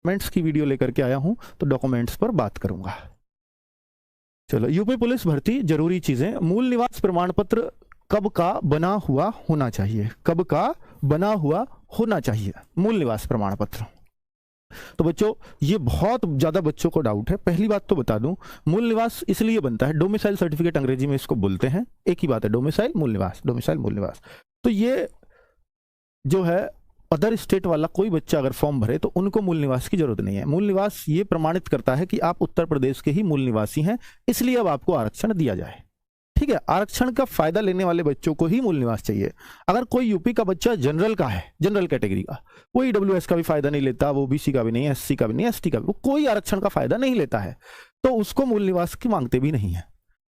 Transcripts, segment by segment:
Documents की video लेकर के आया हूं, तो डॉक्यूमेंट्स पर बात करूंगा। चलो, यूपी पुलिस भर्ती जरूरी चीजें। मूल निवास प्रमाण पत्र कब का बना हुआ होना चाहिए? कब का बना हुआ होना चाहिए मूल निवास प्रमाण पत्र? तो बच्चों, ये बहुत ज्यादा बच्चों को डाउट है। पहली बात तो बता दूं, मूल निवास इसलिए बनता है, डोमिसाइल सर्टिफिकेट अंग्रेजी में इसको बोलते हैं। एक ही बात है, डोमिसाइल मूल निवास, डोमिसाइल मूल निवास। तो ये जो है, अदर स्टेट वाला कोई बच्चा अगर फॉर्म भरे तो उनको मूल निवास की जरूरत नहीं है। मूल निवास ये प्रमाणित करता है कि आप उत्तर प्रदेश के ही मूल निवासी हैं, इसलिए अब आपको आरक्षण दिया जाए। ठीक है, आरक्षण का फायदा लेने वाले बच्चों को ही मूल निवास चाहिए। अगर कोई यूपी का बच्चा जनरल का है, जनरल कैटेगरी का, वो ईडब्ल्यूएस का भी फायदा नहीं लेता, वो ओबीसी का भी नहीं, एससी का भी नहीं, एसटी का भी, वो कोई आरक्षण का फायदा नहीं लेता है, तो उसको मूल निवास की मांगते भी नहीं है।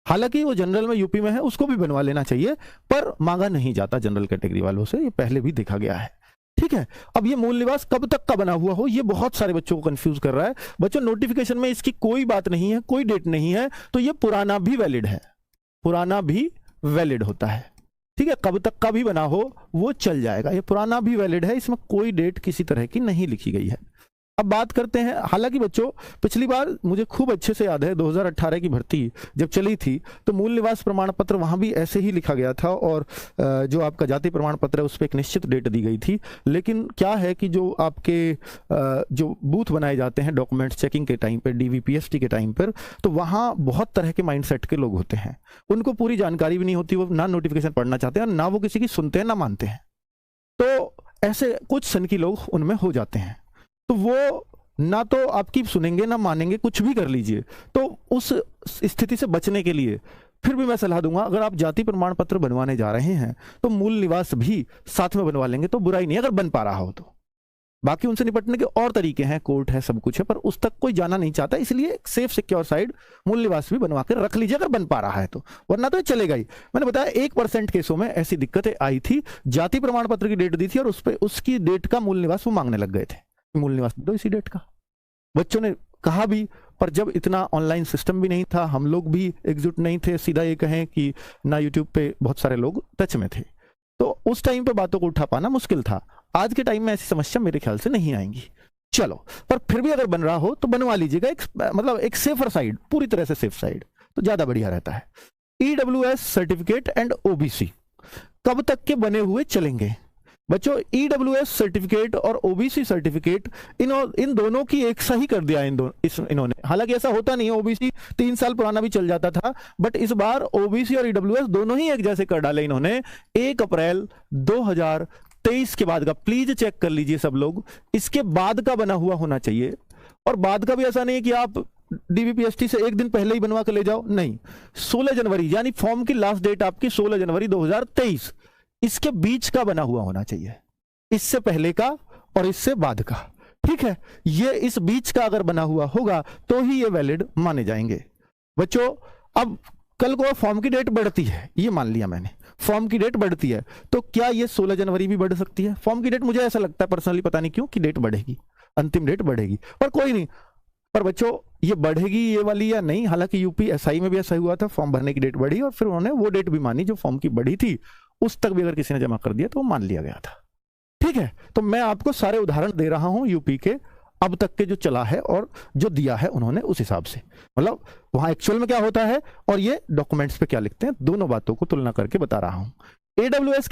हालांकि वो जनरल में यूपी में है, उसको भी बनवा लेना चाहिए, पर मांगा नहीं जाता जनरल कैटेगरी वालों से, ये पहले भी देखा गया है। ठीक है, अब ये मूल निवास कब तक का बना हुआ हो, ये बहुत सारे बच्चों को कंफ्यूज कर रहा है। बच्चों, नोटिफिकेशन में इसकी कोई बात नहीं है, कोई डेट नहीं है, तो ये पुराना भी वैलिड है, पुराना भी वैलिड होता है। ठीक है, कब तक का भी बना हो वो चल जाएगा, ये पुराना भी वैलिड है, इसमें कोई डेट किसी तरह की नहीं लिखी गई है। अब बात करते हैं, हालांकि बच्चों पिछली बार मुझे खूब अच्छे से याद है 2018 की भर्ती जब चली थी, तो मूल निवास प्रमाण पत्र वहां भी ऐसे ही लिखा गया था, और जो आपका जाति प्रमाण पत्र है उस पर एक निश्चित डेट दी गई थी। लेकिन क्या है कि जो आपके जो बूथ बनाए जाते हैं डॉक्यूमेंट चेकिंग के टाइम पर, डीवीपीएसटी के टाइम पर, तो वहां बहुत तरह के माइंडसेट के लोग होते हैं, उनको पूरी जानकारी भी नहीं होती, वो ना नोटिफिकेशन पढ़ना चाहते हैं, ना वो किसी की सुनते हैं, ना मानते हैं। तो ऐसे कुछ सनकी लोग उनमें हो जाते हैं, तो वो ना तो आपकी सुनेंगे ना मानेंगे, कुछ भी कर लीजिए। तो उस स्थिति से बचने के लिए फिर भी मैं सलाह दूंगा, अगर आप जाति प्रमाण पत्र बनवाने जा रहे हैं तो मूल निवास भी साथ में बनवा लेंगे तो बुराई नहीं, अगर बन पा रहा हो तो। बाकी उनसे निपटने के और तरीके हैं, कोर्ट है, सब कुछ है, पर उस तक कोई जाना नहीं चाहता, इसलिए सेफ सिक्योर साइड मूल निवास भी बनवा कर रख लीजिए अगर बन पा रहा है तो, वरना तो ये चलेगा ही। मैंने बताया 1% केसों में ऐसी दिक्कतें आई थी, जाति प्रमाण पत्र की डेट दी थी और उस पर उसकी डेट का मूल निवास वो मांगने लग गए थे, मूल निवास दो इसी डेट का। बच्चों ने कहा भी, पर जब इतना ऑनलाइन सिस्टम भी नहीं था, हम लोग भी एकजुट नहीं थे, सीधा ये कहें कि ना यूट्यूब पे बहुत सारे लोग टच में थे, तो उस टाइम पे बातों को उठा पाना मुश्किल था। आज के टाइम में ऐसी समस्या मेरे ख्याल से नहीं आएंगी। चलो, पर फिर भी अगर बन रहा हो तो बनवा लीजिएगा, मतलब एक सेफर साइड, पूरी तरह से सेफ साइड, तो ज्यादा बढ़िया रहता है। ईडब्ल्यूएस सर्टिफिकेट एंड ओबीसी कब तक के बने हुए चलेंगे? बच्चों, ईडब्ल्यूएस सर्टिफिकेट और ओबीसी सर्टिफिकेट इन दोनों की एक सा ही कर दिया इन्होंने। हालांकि ऐसा होता नहीं है, ओबीसी 3 साल पुराना भी चल जाता था, बट इस बार ओबीसी और ईडब्ल्यूएस दोनों ही एक जैसे कर डाले इन्होंने। 1 अप्रैल 2023 के बाद का प्लीज चेक कर लीजिए सब लोग, इसके बाद का बना हुआ होना चाहिए। और बाद का भी ऐसा नहीं कि आप डीवीपीएसटी से एक दिन पहले ही बनवा कर ले जाओ, नहीं, 16 जनवरी यानी फॉर्म की लास्ट डेट आपकी 16 जनवरी 2023, इसके बीच का बना हुआ होना चाहिए, इससे पहले का और इससे बाद का। ठीक है, ये इस बीच का अगर बना हुआ होगा तो ही ये वैलिड माने जाएंगे। बच्चों, अब कल को फॉर्म की डेट बढ़ती है, ये मान लिया मैंने, फॉर्म की डेट बढ़ती है, तो क्या ये 16 जनवरी भी बढ़ सकती है? फॉर्म की डेट मुझे ऐसा लगता है पर्सनली, पता नहीं क्यों, कि डेट बढ़ेगी, अंतिम डेट बढ़ेगी, पर कोई नहीं। पर बच्चों, ये बढ़ेगी ये वाली या नहीं, हालांकि यूपी एसआई में भी ऐसा हुआ था, फॉर्म भरने की डेट बढ़ी और फिर उन्होंने वो डेट भी मानी जो फॉर्म की बढ़ी थी, उस तक भी अगर किसी ने जमा कर दिया तो वो मान लिया गया था। ठीक है, तो मैं आपको सारे उदाहरण दे रहा हूं यूपी के अब तक के जो चला है और जो दिया है उन्होंने, उस हिसाब से, मतलब वहां एक्चुअल में क्या होता है और ये डॉक्यूमेंट्स पे क्या लिखते हैं, दोनों बातों को तुलना करके बता रहा हूं। ईडब्ल्यूएस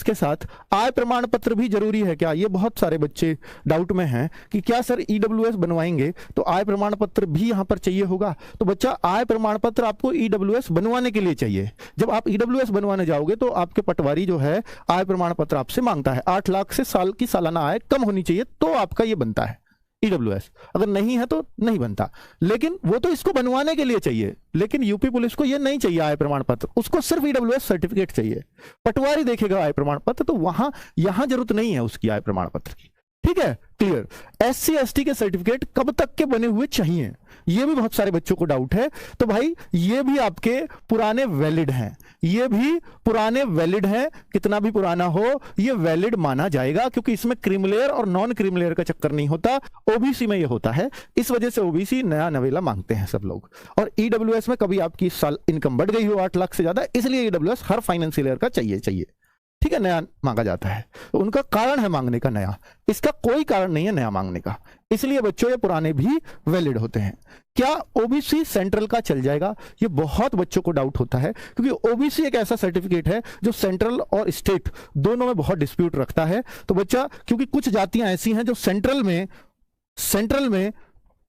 के साथ आय प्रमाण पत्र भी जरूरी है क्या? ये बहुत सारे बच्चे डाउट में हैं कि क्या सर ईडब्ल्यूएस बनवाएंगे तो आय प्रमाण पत्र भी यहां पर चाहिए होगा? तो बच्चा, आय प्रमाण पत्र आपको ईडब्ल्यूएस बनवाने के लिए चाहिए। जब आप ईडब्ल्यूएस बनवाने जाओगे तो आपके पटवारी जो है आय प्रमाण पत्र आपसे मांगता है, 8 लाख से साल की सालाना आय कम होनी चाहिए तो आपका ये बनता है ईडब्ल्यूएस, अगर नहीं है तो नहीं बनता। लेकिन वो तो इसको बनवाने के लिए चाहिए, लेकिन यूपी पुलिस को ये नहीं चाहिए आय प्रमाण पत्र, उसको सिर्फ ईडब्ल्यूएस सर्टिफिकेट चाहिए। पटवारी देखेगा आय प्रमाण पत्र, तो वहां यहां जरूरत नहीं है उसकी आय प्रमाण पत्र की। ठीक है, क्लियर। एससी एसटी के सर्टिफिकेट कब तक के बने हुए चाहिए, ये भी बहुत सारे बच्चों को डाउट है। तो भाई, ये भी आपके पुराने वैलिड हैं, ये भी पुराने वैलिड हैं, कितना भी पुराना हो ये वैलिड माना जाएगा, क्योंकि इसमें क्रीमलेयर और नॉन क्रीमलेयर का चक्कर नहीं होता, ओबीसी में ये होता है। इस वजह से ओबीसी नया नवेला मांगते हैं सब लोग। और ईडब्ल्यूएस में कभी आपकी साल इनकम बढ़ गई हो 8 लाख से ज्यादा, इसलिए ईडब्ल्यूएस हर फाइनेंशियल ईयर का चाहिए। ठीक है, नया मांगा जाता है, तो उनका कारण है मांगने का नया, इसका कोई कारण नहीं है नया मांगने का, इसलिए बच्चों ये पुराने भी वैलिड होते हैं। क्या ओबीसी सेंट्रल का चल जाएगा? ये बहुत बच्चों को डाउट होता है, क्योंकि ओबीसी एक ऐसा सर्टिफिकेट है जो सेंट्रल और स्टेट दोनों में बहुत डिस्प्यूट रखता है। तो बच्चा, क्योंकि कुछ जातियां ऐसी हैं जो सेंट्रल में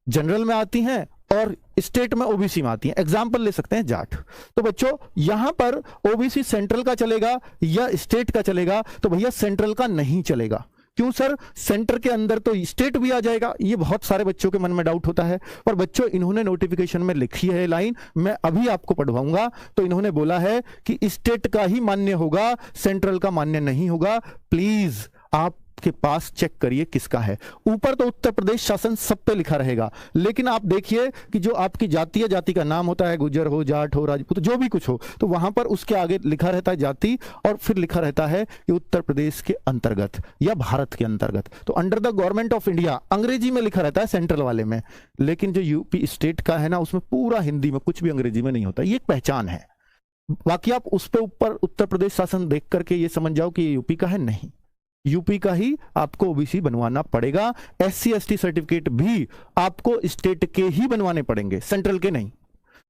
जनरल में आती हैं और स्टेट में ओबीसी में आती हैं, एग्जाम्पल ले सकते हैं जाट। तो बच्चों यहां पर ओबीसी सेंट्रल का चलेगा या स्टेट का चलेगा? तो भैया सेंट्रल का नहीं चलेगा। क्यों सर? सेंटर के अंदर तो स्टेट भी आ जाएगा, ये बहुत सारे बच्चों के मन में डाउट होता है। पर बच्चों इन्होंने नोटिफिकेशन में लिखी है लाइन, मैं अभी आपको पढ़वाऊंगा। तो इन्होंने बोला है कि स्टेट का ही मान्य होगा, सेंट्रल का मान्य नहीं होगा। प्लीज आप के पास चेक करिए किसका है। ऊपर तो उत्तर प्रदेश शासन सब पे लिखा रहेगा, लेकिन आप देखिए कि जो आपकी जाति का नाम होता है, गुजर हो, जाट हो, राजपूत, जो भी कुछ हो, तो वहां पर उसके आगे लिखा रहता है जाति और फिर लिखा रहता है कि उत्तर प्रदेश के अंतर्गत या भारत के अंतर्गत। तो under the government of India अंग्रेजी में लिखा रहता है सेंट्रल वाले में, लेकिन जो यूपी स्टेट का है ना, उसमें पूरा हिंदी में, कुछ भी अंग्रेजी में नहीं होता। ये एक पहचान है। बाकी आप उस पे ऊपर उत्तर प्रदेश शासन देख करके ये समझ जाओ कि ये यूपी का है, नहीं, यूपी का ही आपको ओबीसी बनवाना पड़ेगा। एससी एसटी सर्टिफिकेट भी आपको स्टेट के ही बनवाने पड़ेंगे, सेंट्रल के नहीं।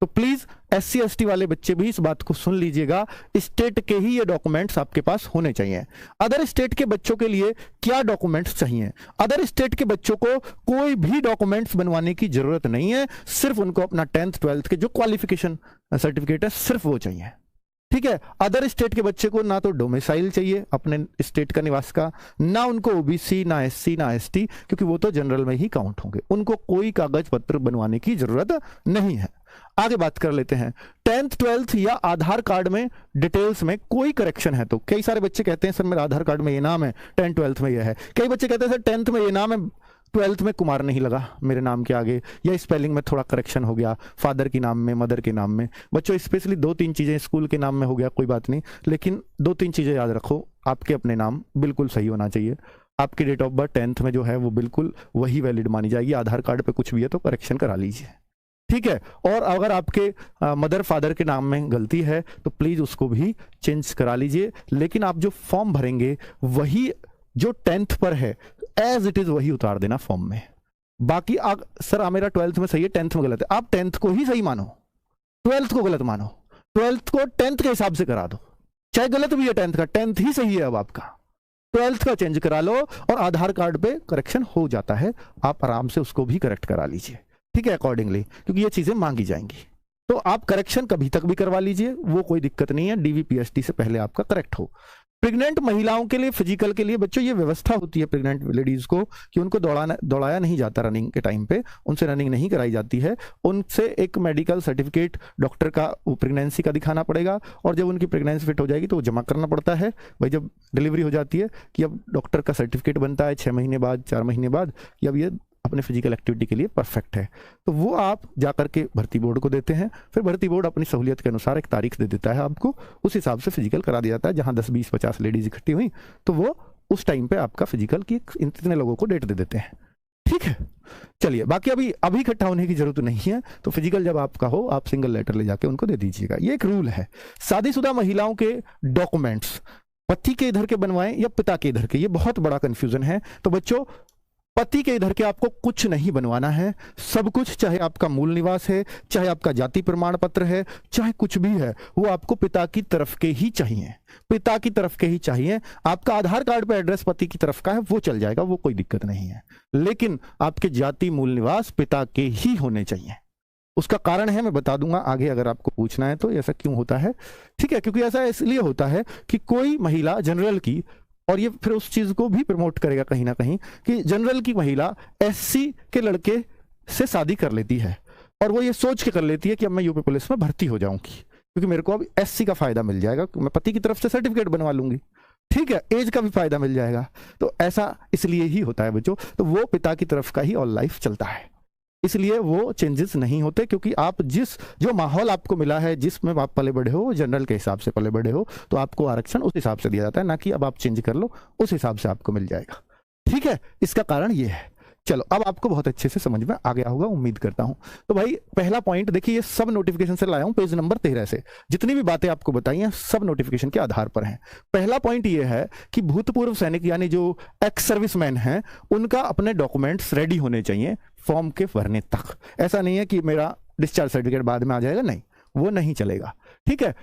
तो प्लीज एससी एसटी वाले बच्चे भी इस बात को सुन लीजिएगा, स्टेट के ही ये डॉक्यूमेंट्स आपके पास होने चाहिए। अदर स्टेट के बच्चों के लिए क्या डॉक्यूमेंट्स चाहिए? अदर स्टेट के बच्चों को कोई भी डॉक्यूमेंट्स बनवाने की जरूरत नहीं है, सिर्फ उनको अपना 10th 12th के जो क्वालिफिकेशन सर्टिफिकेट है सिर्फ वो चाहिए। ठीक है, अदर स्टेट के बच्चे को ना तो डोमिसाइल चाहिए अपने स्टेट का निवास का, ना उनको ओबीसी, ना एससी, ना एसटी, क्योंकि वो तो जनरल में ही काउंट होंगे, उनको कोई कागज पत्र बनवाने की जरूरत नहीं है। आगे बात कर लेते हैं 10th 12th या आधार कार्ड में डिटेल्स में कोई करेक्शन है तो कई सारे बच्चे कहते हैं सर मेरा आधार कार्ड में ये नाम है, 10th 12th में ये है। कई बच्चे कहते हैं सर 10th में ये नाम है, 12th में कुमार नहीं लगा मेरे नाम के आगे, या स्पेलिंग में थोड़ा करेक्शन हो गया, फादर के नाम में, मदर के नाम में। बच्चों स्पेशली 2-3 चीजें, स्कूल के नाम में हो गया कोई बात नहीं, लेकिन 2-3 चीजें याद रखो। आपके अपने नाम बिल्कुल सही होना चाहिए, आपकी डेट ऑफ बर्थ 10th में जो है वो बिल्कुल वही वैलिड मानी जाएगी। आधार कार्ड पे कुछ भी है तो करेक्शन करा लीजिए, ठीक है। और अगर आपके मदर फादर के नाम में गलती है तो प्लीज उसको भी चेंज करा लीजिए, लेकिन आप जो फॉर्म भरेंगे वही जो 10th पर है एज इट इज वही उतार देना फॉर्म में। बाकी सर मेरा 12th में सही है, 10th में गलत है, आप 10th को ही सही मानो, 12th को गलत मानो, 12th को 10th के हिसाब से करा दो, चाहे गलत भी है 10th का, 10th ही सही है अब आपका, 12th का चेंज करा लो और आधार कार्ड पे करेक्शन हो जाता है, आप आराम से उसको भी करेक्ट करा लीजिए, ठीक है, अकॉर्डिंगली, क्योंकि ये चीजें मांगी जाएंगी। तो आप करेक्शन कभी तक भी करवा लीजिए, वो कोई दिक्कत नहीं है, डीवीपीएसटी से पहले आपका करेक्ट हो। प्रेग्नेंट महिलाओं के लिए फिजिकल के लिए बच्चों ये व्यवस्था होती है प्रेग्नेंट लेडीज को कि उनको दौड़ाया नहीं जाता रनिंग के टाइम पे, उनसे रनिंग नहीं कराई जाती है, उनसे एक मेडिकल सर्टिफिकेट डॉक्टर का प्रेगनेंसी का दिखाना पड़ेगा, और जब उनकी प्रेगनेंसी फिट हो जाएगी तो वो जमा करना पड़ता है। भाई जब डिलीवरी हो जाती है कि अब डॉक्टर का सर्टिफिकेट बनता है 6 महीने बाद, 4 महीने बाद कि अब ये अपने फिजिकल एक्टिविटी के लिए परफेक्ट है, तो वो आप जाकर के भर्ती बोर्ड को देते हैं, फिर भर्ती बोर्ड अपनी सहूलियत के अनुसार एक तारीख दे देता है आपको, उस हिसाब से फिजिकल करा दिया जाता है। जहां 10 20 50 लेडीज इकट्ठी हुई तो वो उस टाइम पे आपका फिजिकल की इतने लोगों को डेट दे देते हैं, ठीक है। चलिए, बाकी अभी इकट्ठा होने की जरूरत नहीं है, तो फिजिकल जब आपका हो आप सिंगल लेटर ले जाके उनको दे दीजिएगा, ये एक रूल है। शादीशुदा महिलाओं के डॉक्यूमेंट्स पति के इधर के बनवाएं या पिता के इधर के, ये बहुत बड़ा कंफ्यूजन है। तो बच्चों पति के इधर के आपको कुछ नहीं बनवाना है, सब कुछ, चाहे आपका मूल निवास है, चाहे आपका जाति प्रमाण पत्र है, चाहे कुछ भी है, वो आपको पिता की तरफ के ही चाहिए, पिता की तरफ के ही चाहिए। आपका आधार कार्ड पे एड्रेस पति की तरफ का है वो चल जाएगा, वो कोई दिक्कत नहीं है, लेकिन आपके जाति मूल निवास पिता के ही होने चाहिए। उसका कारण है मैं बता दूंगा आगे, अगर आपको पूछना है तो ऐसा क्यों होता है, ठीक है, क्योंकि ऐसा इसलिए होता है कि कोई महिला जनरल की, और ये फिर उस चीज को भी प्रमोट करेगा कहीं ना कहीं कि जनरल की महिला एससी के लड़के से शादी कर लेती है, और वो ये सोच के कर लेती है कि अब मैं यूपी पुलिस में भर्ती हो जाऊंगी क्योंकि मेरे को अब एससी का फायदा मिल जाएगा, मैं पति की तरफ से सर्टिफिकेट बनवा लूंगी, ठीक है, एज का भी फायदा मिल जाएगा। तो ऐसा इसलिए ही होता है बच्चों, तो वो पिता की तरफ का ही ऑल लाइफ चलता है, इसलिए वो चेंजेस नहीं होते, क्योंकि आप जो माहौल आपको मिला है, जिसमें आप पले बढ़े हो, जनरल के हिसाब से पले बढ़े हो, तो आपको आरक्षण उस हिसाब से दिया जाता है, ना कि अब आप चेंज कर लो उस हिसाब से आपको मिल जाएगा, ठीक है। इसका कारण ये है चलो अब आपको बहुत अच्छे से समझ में आ गया होगा, उम्मीद करता हूं। तो भाई पहला पॉइंट देखिए, ये सब नोटिफिकेशन से लाया हूं पेज नंबर 13 से। जितनी भी बातें आपको बताई हैं सब नोटिफिकेशन के आधार पर हैं। पहला पॉइंट ये है कि भूतपूर्व सैनिक यानी जो एक्स सर्विसमैन हैं उनका अपने डॉक्यूमेंट्स रेडी होने चाहिए फॉर्म के भरने तक। ऐसा नहीं है कि मेरा डिस्चार्ज सर्टिफिकेट बाद में आ जाएगा, नहीं, वो नहीं चलेगा। ठीक है।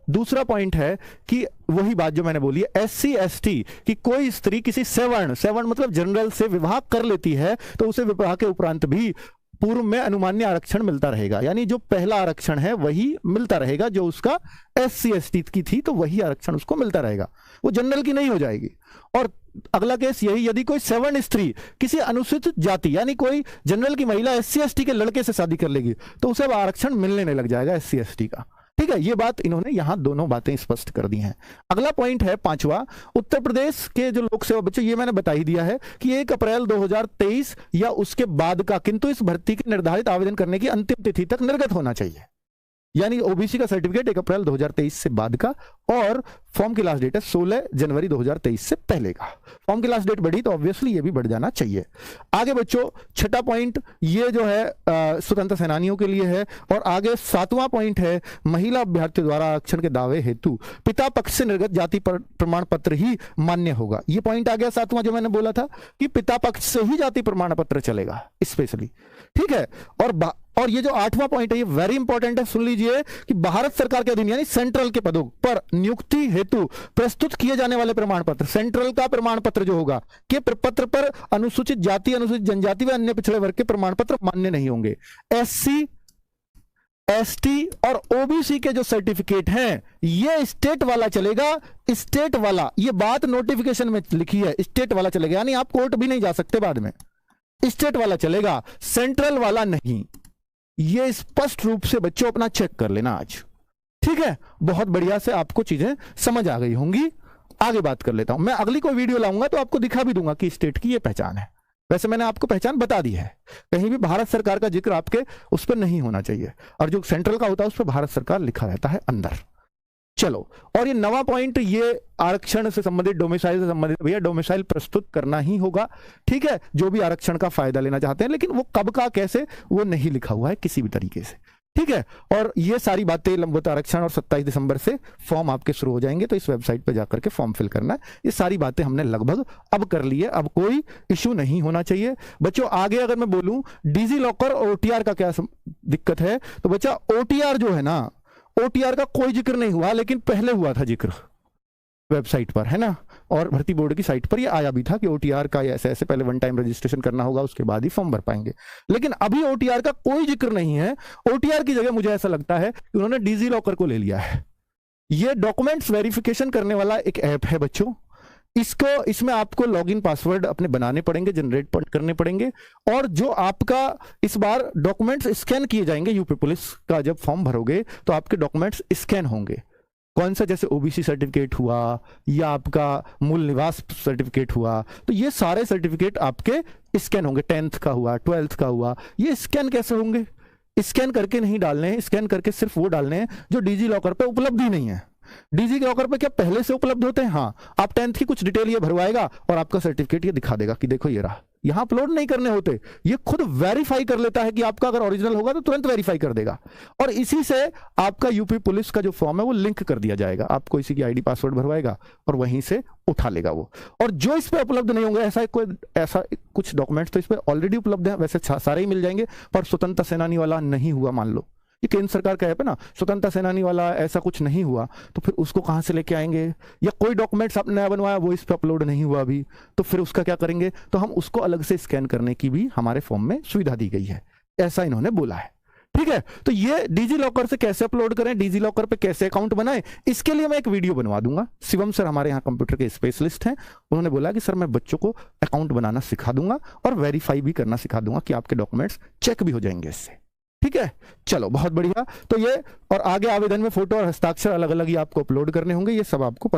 दूसरा पॉइंट है कि वही बात जो मैंने बोली है, SC ST कि कोई स्त्री किसी सवर्ण मतलब जनरल से विवाह कर लेती है तो उसे विवाह के उपरांत भी पूर्व में अनुमान्य आरक्षण मिलता रहेगा, यानी जो पहला आरक्षण है वही मिलता रहेगा, जो उसका SC ST की थी तो वही आरक्षण उसको मिलता रहेगा, वो जनरल की नहीं हो जाएगी। और अगला केस यही, यदि कोई सवर्ण स्त्री किसी अनुसूचित जाति यानी कोई जनरल की महिला SC ST के लड़के से शादी कर लेगी तो उसे आरक्षण मिलने नहीं लग जाएगा SC ST का। ठीक है, ये बात इन्होंने यहां दोनों बातें स्पष्ट कर दी हैं। अगला पॉइंट है पांचवा, उत्तर प्रदेश के जो लोक सेवा बच्चों, ये मैंने बता ही दिया है कि 1 अप्रैल 2023 या उसके बाद का, किंतु इस भर्ती के निर्धारित आवेदन करने की अंतिम तिथि तक निर्गत होना चाहिए, यानी ओबीसी का सर्टिफिकेट 1 अप्रैल 2023 से बाद का, और फॉर्म की लास्ट डेट है 16 जनवरी 2023 से पहले का। फॉर्म की लास्ट डेट बढ़ी तो ऑब्वियसली ये भी बढ़ जाना चाहिए। आगे बच्चों छठा पॉइंट ये जो है स्वतंत्र सेनानियों के लिए है, और आगे 7वां पॉइंट है महिला अभ्यर्थी द्वारा आरक्षण के दावे हेतु पिता पक्ष से निर्गत जाति प्रमाण पत्र ही मान्य होगा। ये पॉइंट आ गया 7वां, जो मैंने बोला था कि पिता पक्ष से ही जाति प्रमाण पत्र चलेगा स्पेशली। ठीक है। और ये जो 8वां पॉइंट है ये वेरी इंपॉर्टेंट है, सुन लीजिए कि भारत सरकार के अधीन यानी सेंट्रल के पदों पर नियुक्ति हेतु प्रस्तुत किए जाने वाले प्रमाण पत्र, सेंट्रल का प्रमाण पत्र जो होगा के पत्र पर अनुसूचित जाति, अनुसूचित जनजाति व अन्य पिछड़े वर्ग के प्रमाण पत्र मान्य नहीं होंगे। SC ST और OBC के जो सर्टिफिकेट हैं ये स्टेट वाला चलेगा, स्टेट वाला, ये बात नोटिफिकेशन में लिखी है, स्टेट वाला चलेगा, यानी आप कोर्ट भी नहीं जा सकते बाद में, स्टेट वाला चलेगा, सेंट्रल वाला नहीं। ये स्पष्ट रूप से बच्चों अपना चेक कर लेना आज। ठीक है, बहुत बढ़िया से आपको चीजें समझ आ गई होंगी। आगे बात कर लेता हूं, मैं अगली कोई वीडियो लाऊंगा तो आपको दिखा भी दूंगा कि स्टेट की ये पहचान है। वैसे मैंने आपको पहचान बता दी है, कहीं भी भारत सरकार का जिक्र आपके उस पर नहीं होना चाहिए, और जो सेंट्रल का होता है उस पर भारत सरकार लिखा रहता है अंदर। चलो, और ये 9वां पॉइंट, ये आरक्षण से संबंधित, डोमिसाइल से संबंधित, भैया डोमिसाइल प्रस्तुत करना ही होगा। ठीक है, जो भी आरक्षण का फायदा लेना चाहते हैं, लेकिन वो कब का कैसे वो नहीं लिखा हुआ है किसी भी तरीके से। ठीक है, और ये सारी बातें लंबित आरक्षण, और 27 दिसंबर से फॉर्म आपके शुरू हो जाएंगे, तो इस वेबसाइट पे जाकर के फॉर्म फिल करना है। ये सारी बातें हमने लगभग अब कर ली है, अब कोई इश्यू नहीं होना चाहिए बच्चों। आगे अगर मैं बोलूं डिजी लॉकर और OTR का क्या दिक्कत है, तो बच्चा OTR जो है ना, OTR का कोई जिक्र नहीं हुआ, लेकिन पहले हुआ था जिक्र वेबसाइट पर, है ना, और भर्ती बोर्ड की साइट पर ये आया भी था कि OTR का ऐसे ऐसे पहले 1 टाइम रजिस्ट्रेशन करना होगा, उसके बाद ही फॉर्म भर पाएंगे। लेकिन अभी OTR का कोई जिक्र नहीं है। OTR की जगह मुझे ऐसा लगता है कि उन्होंने डिजी लॉकर को ले लिया है। ये डॉक्यूमेंट्स वेरिफिकेशन करने वाला एक ऐप है बच्चों, इसमें आपको लॉगिन पासवर्ड अपने बनाने पड़ेंगे, जनरेट करने पड़ेंगे, और जो आपका इस बार डॉक्यूमेंट्स स्कैन किए जाएंगे, यूपी पुलिस का जब फॉर्म भरोगे तो आपके डॉक्यूमेंट्स स्कैन होंगे। कौन सा, जैसे OBC सर्टिफिकेट हुआ या आपका मूल निवास सर्टिफिकेट हुआ, तो ये सारे सर्टिफिकेट आपके स्कैन होंगे। 10th का हुआ, 12th का हुआ, ये स्कैन कैसे होंगे? स्कैन करके नहीं डालने हैं, स्कैन करके सिर्फ वो डालने हैं जो डिजी लॉकर पे उपलब्ध ही नहीं है। डिजी लॉकर पे क्या पहले से उपलब्ध होते हैं? हाँ, आप 10th की कुछ डिटेल ये भरवाएगा और आपका सर्टिफिकेट ये दिखा देगा कि देखो ये रहा। यहां अपलोड नहीं करने होते, ये खुद वेरीफाई कर लेता है कि आपका अगर ओरिजिनल होगा तो तुरंत वेरीफाई कर देगा, और इसी से आपका यूपी पुलिस का जो फॉर्म है वो लिंक कर दिया जाएगा। आपको इसी की आईडी पासवर्ड भरवाएगा और वहीं से उठा लेगा वो। और जो इस पे उपलब्ध नहीं होंगे, ऐसा कुछ डॉक्यूमेंट्स तो इस पे ऑलरेडी उपलब्ध है, वैसे सारे ही मिल जाएंगे, पर स्वतंत्रता सेनानी वाला नहीं हुआ, मान लो ये केंद्र सरकार का ऐप है ना, स्वतंत्रता सेनानी वाला ऐसा कुछ नहीं हुआ, तो फिर उसको कहां से लेके आएंगे? या कोई डॉक्यूमेंट्स आपने नया बनवाया वो इस पे अपलोड नहीं हुआ अभी, तो फिर उसका क्या करेंगे? तो हम उसको अलग से स्कैन करने की भी हमारे फॉर्म में सुविधा दी गई है, ऐसा इन्होंने बोला है। ठीक है, तो ये डिजी लॉकर से कैसे अपलोड करें, डिजी लॉकर पे कैसे अकाउंट बनाएं, इसके लिए मैं एक वीडियो बनवा दूंगा। शिवम सर हमारे यहाँ कंप्यूटर के स्पेशलिस्ट हैं, उन्होंने बोला कि सर मैं बच्चों को अकाउंट बनाना सिखा दूंगा और वेरीफाई भी करना सिखा दूंगा कि आपके डॉक्यूमेंट्स चेक भी हो जाएंगे इससे। ठीक है, चलो बहुत बढ़िया। तो ये और आगे आवेदन में फोटो और हस्ताक्षर अलग अलग ही आपको अपलोड करने होंगे, ये सब आपको